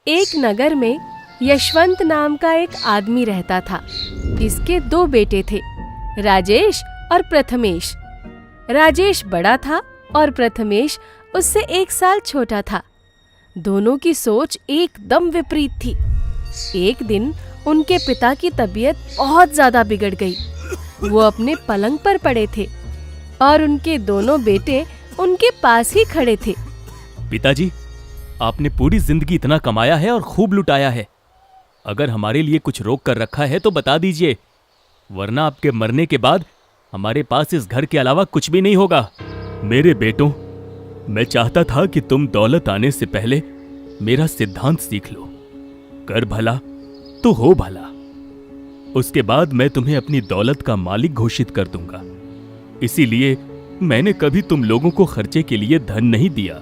एक नगर में यशवंत नाम का एक आदमी रहता था। इसके 2 बेटे थे, राजेश और प्रथमेश। राजेश बड़ा था और प्रथमेश उससे 1 साल छोटा था। दोनों की सोच एकदम विपरीत थी। एक दिन उनके पिता की तबीयत बहुत ज्यादा बिगड़ गई। वो अपने पलंग पर पड़े थे और उनके दोनों बेटे उनके पास ही खड़े थे। पिताजी, आपने पूरी जिंदगी इतना कमाया है और खूब लुटाया है। अगर हमारे लिए कुछ रोक कर रखा है तो बता दीजिए, वरना आपके मरने के बाद हमारे पास इस घर के अलावा कुछ भी नहीं होगा। मेरे बेटों, मैं चाहता था कि तुम दौलत आने से पहले मेरा सिद्धांत सीख लो। कर भला तो हो भला। उसके बाद मैं तुम्हें अपनी दौलत का मालिक घोषित कर दूंगा। इसीलिए मैंने कभी तुम लोगों को खर्चे के लिए धन नहीं दिया।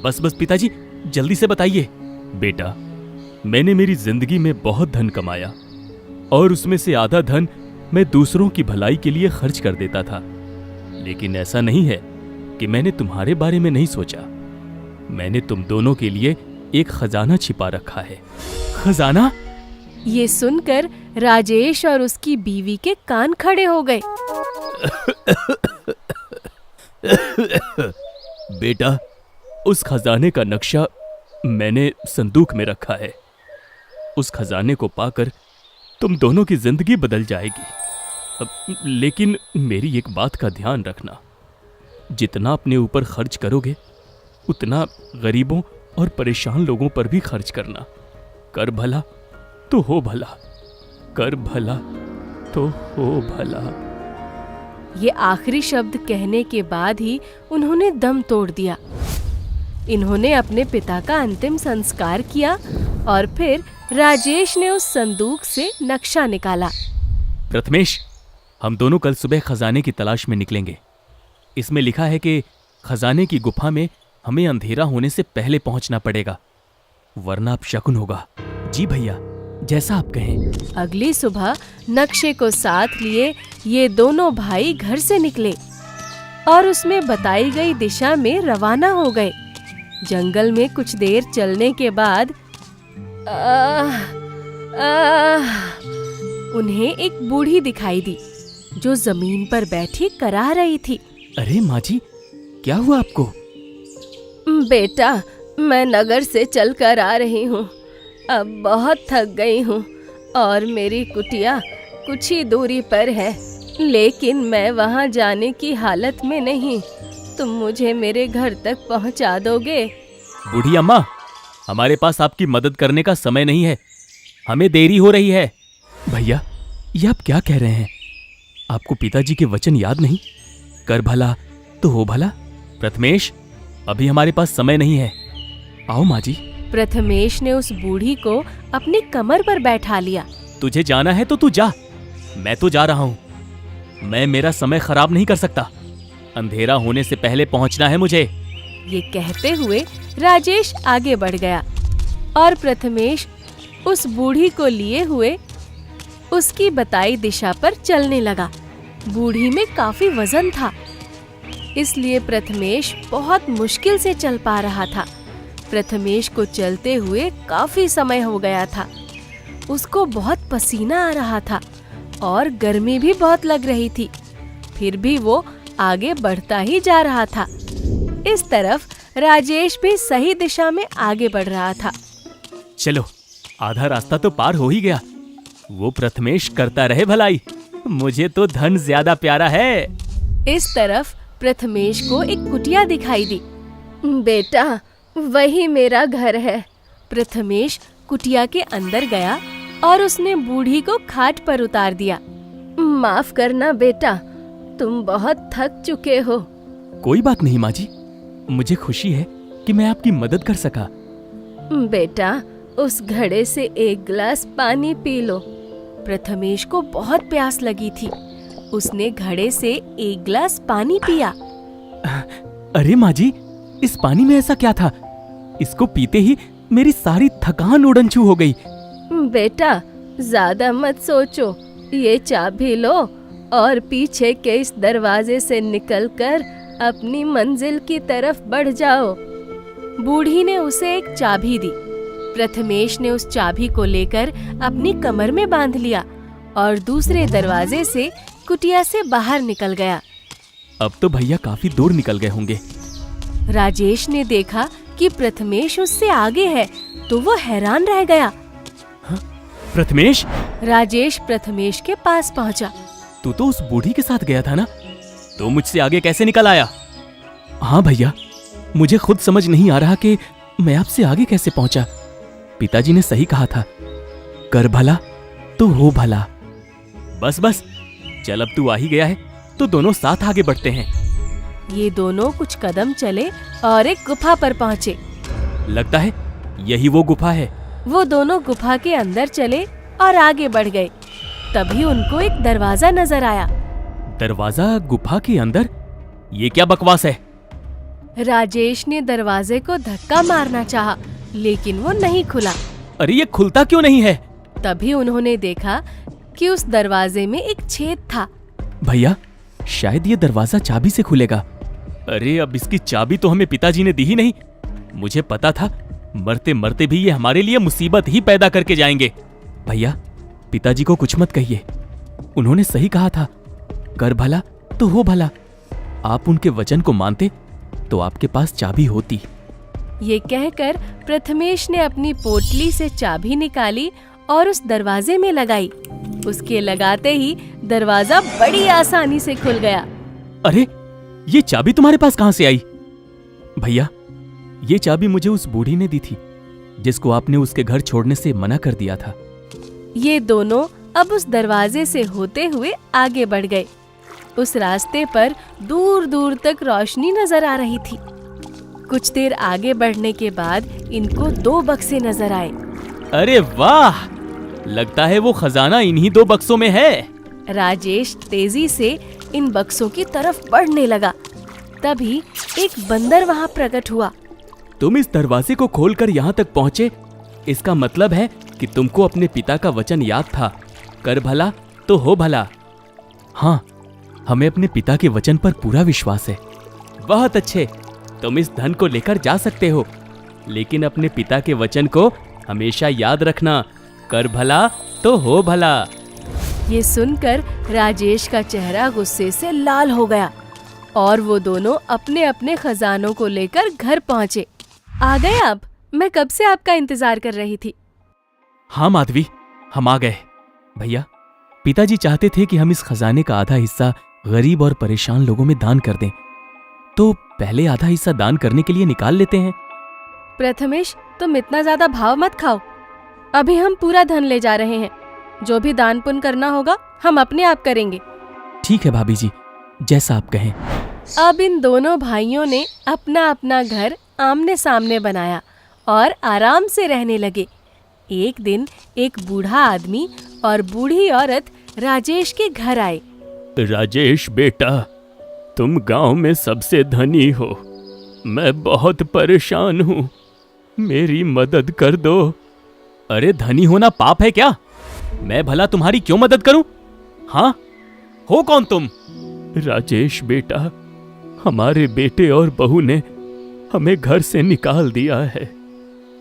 बस पिताजी, जल्दी से बताइए। बेटा, मैंने मेरी जिंदगी में बहुत धन कमाया और उसमें से आधा धन मैं दूसरों की भलाई के लिए खर्च कर देता था। लेकिन ऐसा नहीं है कि मैंने तुम्हारे बारे में नहीं सोचा। मैंने तुम दोनों के लिए एक खजाना छिपा रखा है। खजाना? ये सुनकर राजेश और उसकी बीवी के कान खड़े हो गए। बेटा, उस खजाने का नक्शा मैंने संदूक में रखा है। उस खजाने को पाकर तुम दोनों की जिंदगी बदल जाएगी। लेकिन मेरी एक बात का ध्यान रखना, जितना अपने ऊपर खर्च करोगे उतना गरीबों और परेशान लोगों पर भी खर्च करना। कर भला तो हो भला। कर भला तो हो भला। ये आखिरी शब्द कहने के बाद ही उन्होंने दम तोड़ दिया। इन्होंने अपने पिता का अंतिम संस्कार किया और फिर राजेश ने उस संदूक से नक्शा निकाला। प्रथमेश, हम दोनों कल सुबह खजाने की तलाश में निकलेंगे। इसमें लिखा है कि खजाने की गुफा में हमें अंधेरा होने से पहले पहुंचना पड़ेगा, वरना अब शकुन होगा। जी भैया, जैसा आप कहें। अगली सुबह नक्शे को साथ लिए ये दोनों भाई घर से निकले और उसमें बताई गई दिशा में रवाना हो गए। जंगल में कुछ देर चलने के बाद उन्हें एक बूढ़ी दिखाई दी जो जमीन पर बैठी कराह रही थी। अरे माँ जी, क्या हुआ आपको? बेटा, मैं नगर से चलकर आ रही हूँ। अब बहुत थक गई हूँ और मेरी कुटिया कुछ ही दूरी पर है, लेकिन मैं वहाँ जाने की हालत में नहीं। तुम मुझे मेरे घर तक पहुँचा दोगे? बूढ़ी अम्मा, हमारे पास आपकी मदद करने का समय नहीं है, हमें देरी हो रही है। भैया, ये आप क्या कह रहे हैं? आपको पिताजी के वचन याद नहीं? कर भला तो हो भला। प्रथमेश, अभी हमारे पास समय नहीं है। आओ माँ जी। प्रथमेश ने उस बूढ़ी को अपनी कमर पर बैठा लिया। तुझे जाना है तो तू जा, मैं तो जा रहा हूँ। मैं मेरा समय खराब नहीं कर सकता। अंधेरा होने से पहले पहुँचना है मुझे। ये कहते हुए राजेश आगे बढ़ गया और प्रथमेश उस बूढ़ी को लिए हुए उसकी बताई दिशा पर चलने लगा। बूढ़ी में काफी वजन था, इसलिए प्रथमेश बहुत मुश्किल से चल पा रहा था। प्रथमेश को चलते हुए काफी समय हो गया था। उसको बहुत पसीना आ रहा था और गर्मी भी बहुत लग रही थी। फिर भी वो आगे बढ़ता ही जा रहा था। इस तरफ राजेश भी सही दिशा में आगे बढ़ रहा था। चलो, आधा रास्ता तो पार हो ही गया। वो प्रथमेश करता रहे भलाई, मुझे तो धन ज्यादा प्यारा है। इस तरफ प्रथमेश को एक कुटिया दिखाई दी। बेटा, वही मेरा घर है। प्रथमेश कुटिया के अंदर गया और उसने बूढ़ी को खाट पर उतार दिया। माफ करना बेटा, तुम बहुत थक चुके हो। कोई बात नहीं माँ जी, मुझे खुशी है कि मैं आपकी मदद कर सका। बेटा, उस घड़े से एक गिलास पानी पी लो। प्रथमेश को बहुत प्यास लगी थी। उसने घड़े से एक गिलास पानी पिया। अरे माँ जी, इस पानी में ऐसा क्या था? इसको पीते ही मेरी सारी थकान उड़न-छू हो गई। बेटा, ज्यादा मत सोचो, ये चाबी लो और पीछे के इस दरवाजे से निकलकर अपनी मंजिल की तरफ बढ़ जाओ। बूढ़ी ने उसे एक चाबी दी प्रथमेश ने उस चाबी को लेकर अपनी कमर में बांध लिया और दूसरे दरवाजे से कुटिया से बाहर निकल गया। अब तो भैया काफी दूर निकल गए होंगे। राजेश ने देखा कि प्रथमेश उससे आगे है तो वो हैरान रह गया। प्रथमेश, राजेश प्रथमेश के पास पहुंचा। तू तो उस बूढ़ी के साथ गया था ना, तो मुझसे आगे कैसे निकल आया? हाँ भैया, मुझे खुद समझ नहीं आ रहा कि मैं आपसे आगे कैसे पहुंचा। पिताजी ने सही कहा था, कर भला तो हो भला। बस बस, चल अब तू आ ही गया है तो दोनों साथ आगे बढ़ते हैं। ये दोनों कुछ कदम चले और एक गुफा पर पहुंचे। लगता है यही वो गुफा है। वो दोनों गुफा के अंदर चले और आगे बढ़ गए। तभी उनको एक दरवाजा नजर आया। दरवाजा गुफा के अंदर? ये क्या बकवास है? राजेश ने दरवाजे को धक्का मारना चाहा, लेकिन वो नहीं खुला। अरे ये खुलता क्यों नहीं है? तभी उन्होंने देखा कि उस दरवाजे में एक छेद था। भैया, शायद ये दरवाजा चाबी से खुलेगा। अरे अब इसकी चाबी तो हमें पिताजी ने दी ही नहीं। मुझे पता था मरते मरते भी ये हमारे लिए मुसीबत ही पैदा करके जाएंगे। भैया, पिताजी को कुछ मत कहिए, उन्होंने सही कहा था, कर भला तो हो भला। आप उनके वचन को मानते तो आपके पास चाबी होती। ये कहकर प्रथमेश ने अपनी पोटली से चाबी निकाली और उस दरवाजे में लगाई। उसके लगाते ही दरवाजा बड़ी आसानी से खुल गया। अरे ये चाबी तुम्हारे पास कहां से आई? भैया, ये चाबी मुझे उस बूढ़ी ने दी थी जिसको आपने उसके घर छोड़ने से मना कर दिया था। ये दोनों अब उस दरवाजे से होते हुए आगे बढ़ गए। उस रास्ते पर दूर दूर तक रोशनी नजर आ रही थी। कुछ देर आगे बढ़ने के बाद इनको 2 बक्से नजर आए। अरे वाह, लगता है वो खजाना इन्हीं 2 बक्सों में है। राजेश तेजी से इन बक्सों की तरफ बढ़ने लगा। तभी एक बंदर वहां प्रकट हुआ। तुम इस दरवाजे को खोलकर यहाँ तक पहुँचे, इसका मतलब है कि तुमको अपने पिता का वचन याद था, कर भला तो हो भला। हाँ, हमें अपने पिता के वचन पर पूरा विश्वास है। बहुत अच्छे, तुम इस धन को लेकर जा सकते हो, लेकिन अपने पिता के वचन को हमेशा याद रखना, कर भला तो हो भला। ये सुनकर राजेश का चेहरा गुस्से से लाल हो गया और वो दोनों अपने अपने खजानों को लेकर घर पहुंचे। आ गए आप? मैं कब से आपका इंतजार कर रही थी। हाँ माधवी, हम आ गए। भैया, पिताजी चाहते थे कि हम इस खजाने का आधा हिस्सा गरीब और परेशान लोगों में दान कर दें, तो पहले आधा हिस्सा दान करने के लिए निकाल लेते हैं। प्रथमेश, तुम इतना ज्यादा भाव मत खाओ। अभी हम पूरा धन ले जा रहे हैं। जो भी दान पुण्य करना होगा हम अपने आप करेंगे। ठीक है भाभी जी, जैसा आप कहें। अब इन दोनों भाइयों ने अपना अपना घर आमने सामने बनाया और आराम से रहने लगे। एक दिन एक बूढ़ा आदमी और बूढ़ी औरत राजेश के घर आए। राजेश बेटा, तुम गांव में सबसे धनी हो, मैं बहुत परेशान हूँ, मेरी मदद कर दो। अरे धनी होना पाप है क्या? मैं भला तुम्हारी क्यों मदद करूं? हाँ, हो कौन तुम? राजेश बेटा, हमारे बेटे और बहू ने हमें घर से निकाल दिया है।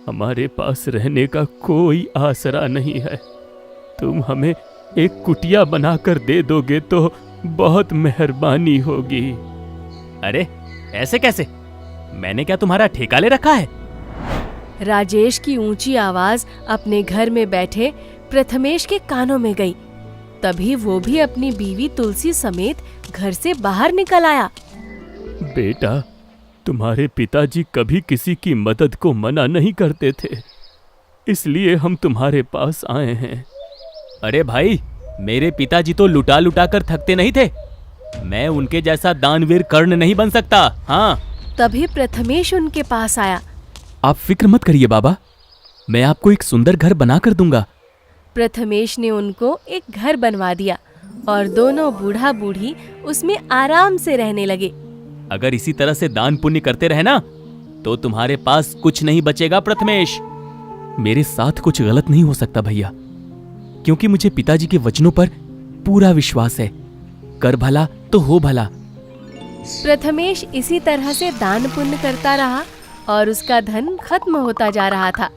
हमारे पास रहने का कोई आसरा नहीं है। तुम हमें एक कुटिया बनाकर दे दोगे तो बहुत मेहरबानी होगी। अरे ऐसे कैसे? मैंने क्या तुम्हारा ठेका ले रखा है? राजेश की ऊंची आवाज अपने घर में बैठे प्रथमेश के कानों में गई। तभी वो भी अपनी बीवी तुलसी समेत घर से बाहर निकल आया। बेटा, तुम्हारे पिताजी कभी किसी की मदद को मना नहीं करते थे, इसलिए हम तुम्हारे पास आए हैं। अरे भाई, मेरे पिताजी तो लुटा लुटा कर थकते नहीं थे। मैं उनके जैसा दानवीर कर्ण नहीं बन सकता। हाँ। तभी प्रथमेश उनके पास आया। आप फिक्र मत करिए बाबा, मैं आपको एक सुंदर घर बना कर दूंगा। प्रथमेश ने उनको एक घर बनवा दिया और दोनों बूढ़ा बूढ़ी उसमें आराम से रहने लगे। अगर इसी तरह से दान पुण्य करते रहे ना, तो तुम्हारे पास कुछ नहीं बचेगा प्रथमेश। मेरे साथ कुछ गलत नहीं हो सकता भैया, क्योंकि मुझे पिताजी के वचनों पर पूरा विश्वास है, कर भला तो हो भला। प्रथमेश इसी तरह से दान पुण्य करता रहा और उसका धन खत्म होता जा रहा था।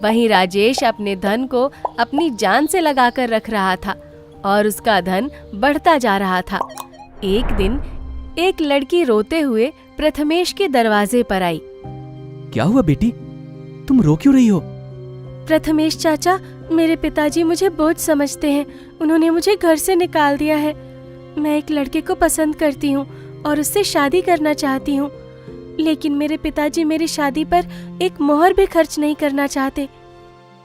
वहीं राजेश अपने धन को अपनी जान से लगाकर रख रहा था और उसका धन बढ़ता जा रहा था। एक दिन एक लड़की रोते हुए प्रथमेश के दरवाजे पर आई। क्या हुआ बेटी, तुम रो क्यों रही हो? प्रथमेश चाचा, मेरे पिताजी मुझे बोझ समझते हैं। उन्होंने मुझे घर से निकाल दिया है। मैं एक लड़के को पसंद करती हूँ और उससे शादी करना चाहती हूँ, लेकिन मेरे पिताजी मेरी शादी पर एक मोहर भी खर्च नहीं करना चाहते।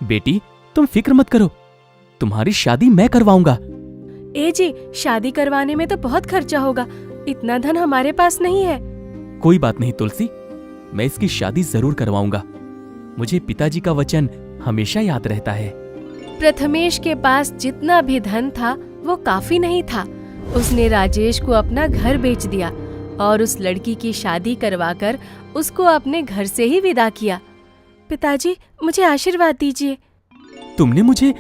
बेटी, तुम फिक्र मत करो, तुम्हारी शादी मैं करवाऊंगा। ए जी, शादी करवाने में तो बहुत खर्चा होगा, इतना धन हमारे पास नहीं है। कोई बात नहीं तुलसी, मैं इसकी शादी जरूर करवाऊंगा। मुझे पिताजी का वचन हमेशा याद रहता है। प्रथमेश के पास जितना भी धन था वो काफी नहीं था। उसने राजेश को अपना घर बेच दिया और उस लड़की की शादी करवाकर उसको अपने घर से ही विदा किया। पिताजी, मुझे आशीर्वाद दीजिए। तुमने मुझे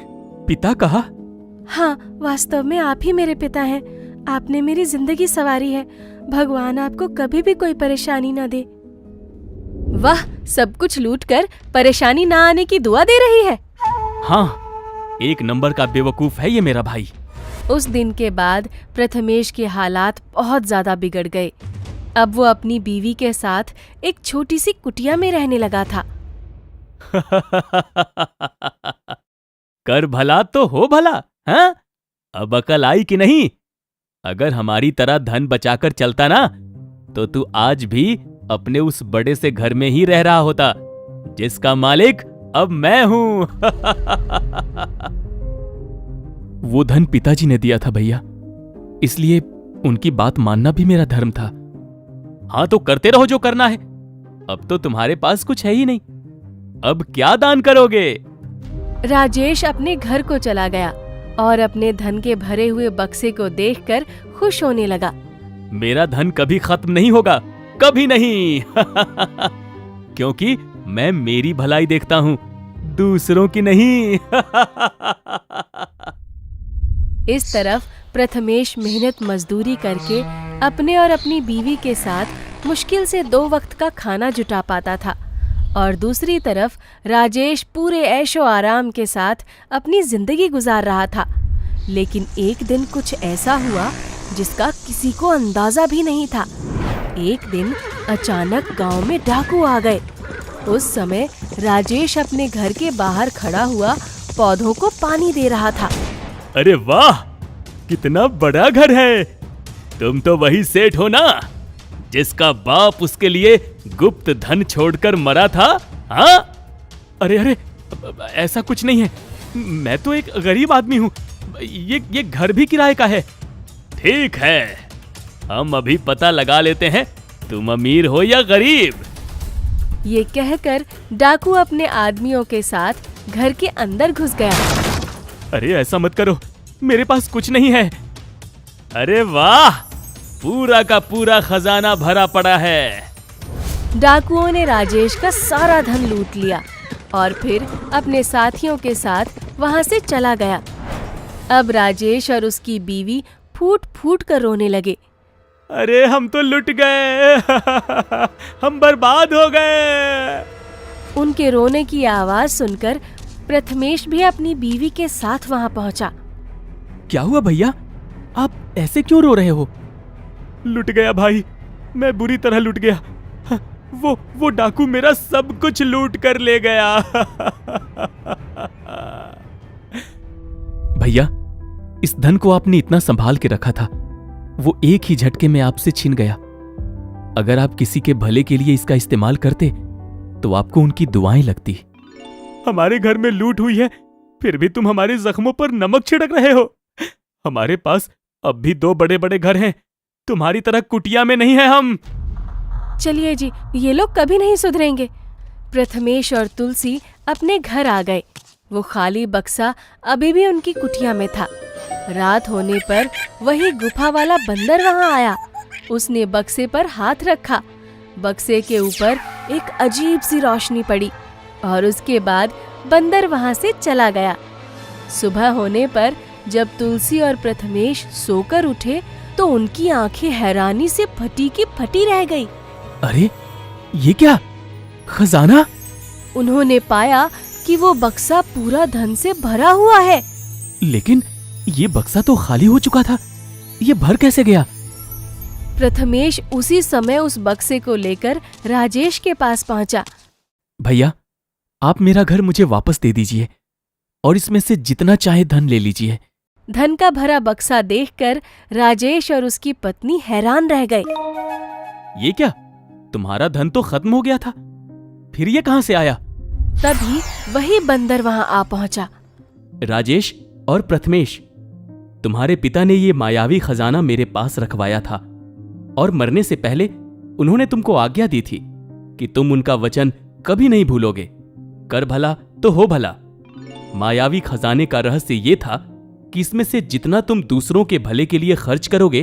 पिता कहा? हाँ, वास्तव में आप ही मेरे पिता हैं। आपने मेरी जिंदगी संवारी है। भगवान आपको कभी भी कोई परेशानी न दे। वाह, सब कुछ लूटकर परेशानी ना आने की दुआ दे रही है। हाँ, एक नंबर का बेवकूफ है ये मेरा भाई। उस दिन के बाद प्रथमेश के हालात बहुत ज्यादा बिगड़ गए। अब वो अपनी बीवी के साथ एक छोटी सी कुटिया में रहने लगा था। कर भला तो हो भला, हाँ? अब अकल आई कि नहीं? अगर हमारी तरह धन बचाकर चलता ना, तो तू आज भी अपने उस बड़े से घर में ही रह रहा होता, जिसका मालिक अब मैं हूं। वो धन पिताजी ने दिया था भैया, इसलिए उनकी बात मानना भी मेरा धर्म था। हाँ, तो करते रहो जो करना है। अब तो तुम्हारे पास कुछ है ही नहीं, अब क्या दान करोगे? राजेश अपने घर को चला गया और अपने धन के भरे हुए बक्से को देखकर खुश होने लगा। मेरा धन कभी खत्म नहीं होगा, कभी नहीं। क्योंकि मैं मेरी भलाई देखता हूं, दूसरों की नहीं। इस तरफ प्रथमेश मेहनत मजदूरी करके अपने और अपनी बीवी के साथ मुश्किल से 2 वक्त का खाना जुटा पाता था और दूसरी तरफ राजेश पूरे ऐशो आराम के साथ अपनी जिंदगी गुजार रहा था। लेकिन एक दिन कुछ ऐसा हुआ जिसका किसी को अंदाजा भी नहीं था। एक दिन अचानक गांव में डाकू आ गए। उस समय राजेश अपने घर के बाहर खड़ा हुआ पौधों को पानी दे रहा था। अरे वाह, कितना बड़ा घर है। तुम तो वही सेठ हो ना, जिसका बाप उसके लिए गुप्त धन छोड़कर मरा था? हाँ? अरे अरे, ऐसा कुछ नहीं है, मैं तो एक गरीब आदमी हूँ। ये घर भी किराए का है। ठीक है, हम अभी पता लगा लेते हैं तुम अमीर हो या गरीब। ये कहकर डाकू अपने आदमियों के साथ घर के अंदर घुस गया। अरे ऐसा मत करो, मेरे पास कुछ नहीं है। अरे वाह, पूरा का पूरा खजाना भरा पड़ा है। डाकुओं ने राजेश का सारा धन लूट लिया और फिर अपने साथियों के साथ वहां से चला गया। अब राजेश और उसकी बीवी फूट फूट कर रोने लगे। अरे हम तो लुट गए। हम बर्बाद हो गए। उनके रोने की आवाज सुनकर प्रथमेश भी अपनी बीवी के साथ वहां पहुंचा। क्या हुआ भैया, आप ऐसे क्यों रो रहे हो? लुट गया भाई, मैं बुरी तरह लुट गया। वो डाकू मेरा सब कुछ लूट कर ले गया। भैया, इस धन को आपने इतना संभाल के रखा था, वो एक ही झटके में आपसे छिन गया। अगर आप किसी के भले के लिए इसका इस्तेमाल करते तो आपको उनकी दुआएं लगती। हमारे घर में लूट हुई है, फिर भी तुम हमारे जख्मों पर नमक छिड़क रहे हो। हमारे पास अब भी 2 बड़े बड़े घर हैं, तुम्हारी तरह कुटिया में नहीं है हम। चलिए जी, ये लोग कभी नहीं सुधरेंगे। प्रथमेश और तुलसी अपने घर आ गए। वो खाली बक्सा अभी भी उनकी कुटिया में था। रात होने पर वही गुफा वाला बंदर वहां आया। उसने बक्से पर हाथ रखा। बक्से के ऊपर एक अजीब सी रोशनी पड़ी और उसके बाद बंदर वहां से चला गया। सुबह होने पर जब तुलसी और प्रथमेश सोकर उठे तो उनकी आंखें हैरानी से फटी की फटी रह गई। अरे ये क्या, खजाना? उन्होंने पाया कि वो बक्सा पूरा धन से भरा हुआ है। लेकिन ये बक्सा तो खाली हो चुका था, ये भर कैसे गया? प्रथमेश उसी समय उस बक्से को लेकर राजेश के पास पहुंचा। भैया, आप मेरा घर मुझे वापस दे दीजिए और इसमें से जितना चाहे धन ले लीजिए। धन का भरा बक्सा देखकर राजेश और उसकी पत्नी हैरान रह गए। ये क्या? तुम्हारा धन तो खत्म हो गया था, फिर ये कहां से आया? तभी वही बंदर वहां आ पहुंचा। राजेश और प्रथमेश, तुम्हारे पिता ने ये मायावी खजाना मेरे पास रखवाया था और मरने से पहले उन्होंने तुमको आज्ञा दी थी कि तुम उनका वचन कभी नहीं भूलोगे। कर भला तो हो भला। मायावी खजाने का रहस्य ये था कि इसमें से जितना तुम दूसरों के भले के लिए खर्च करोगे,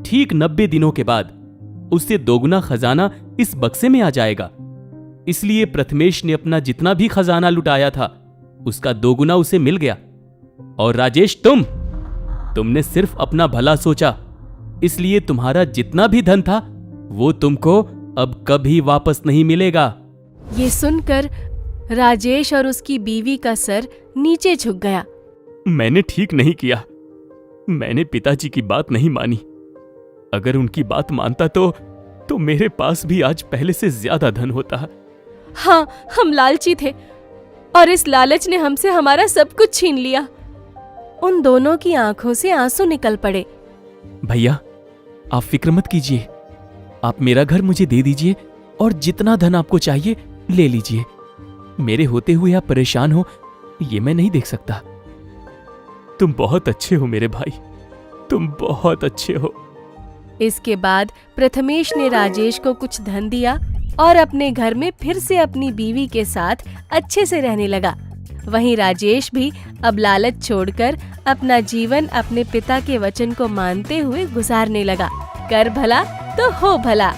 ठीक 90 दिनों के बाद उससे दोगुना खजाना इस बक्से में आ जाएगा। इसलिए प्रथमेश ने अपना जितना भी खजाना लुटाया था उसका दोगुना उसे मिल गया। और राजेश, तुमने सिर्फ अपना भला सोचा, इसलिए तुम्हारा जितना भी धन था वो तुमको अब कभी वापस नहीं मिलेगा। ये सुनकर राजेश और उसकी बीवी का सर नीचे झुक गया। मैंने ठीक नहीं किया, मैंने पिताजी की बात नहीं मानी। अगर उनकी बात मानता तो मेरे पास भी आज पहले से ज्यादा धन होता। हाँ, हम लालची थे और इस लालच ने हमसे हमारा सब कुछ छीन लिया। उन दोनों की आंखों से आंसू निकल पड़े। भैया, आप फिक्र मत कीजिए, आप मेरा घर मुझे दे दीजिए और जितना धन आपको चाहिए ले लीजिए। मेरे होते हुए आप परेशान हो ये मैं नहीं देख सकता। तुम बहुत अच्छे हो मेरे भाई, तुम बहुत अच्छे हो। इसके बाद प्रथमेश ने राजेश को कुछ धन दिया और अपने घर में फिर से अपनी बीवी के साथ अच्छे से रहने लगा। वहीं राजेश भी अब लालच छोड़कर अपना जीवन अपने पिता के वचन को मानते हुए गुजारने लगा। कर भला तो हो भला।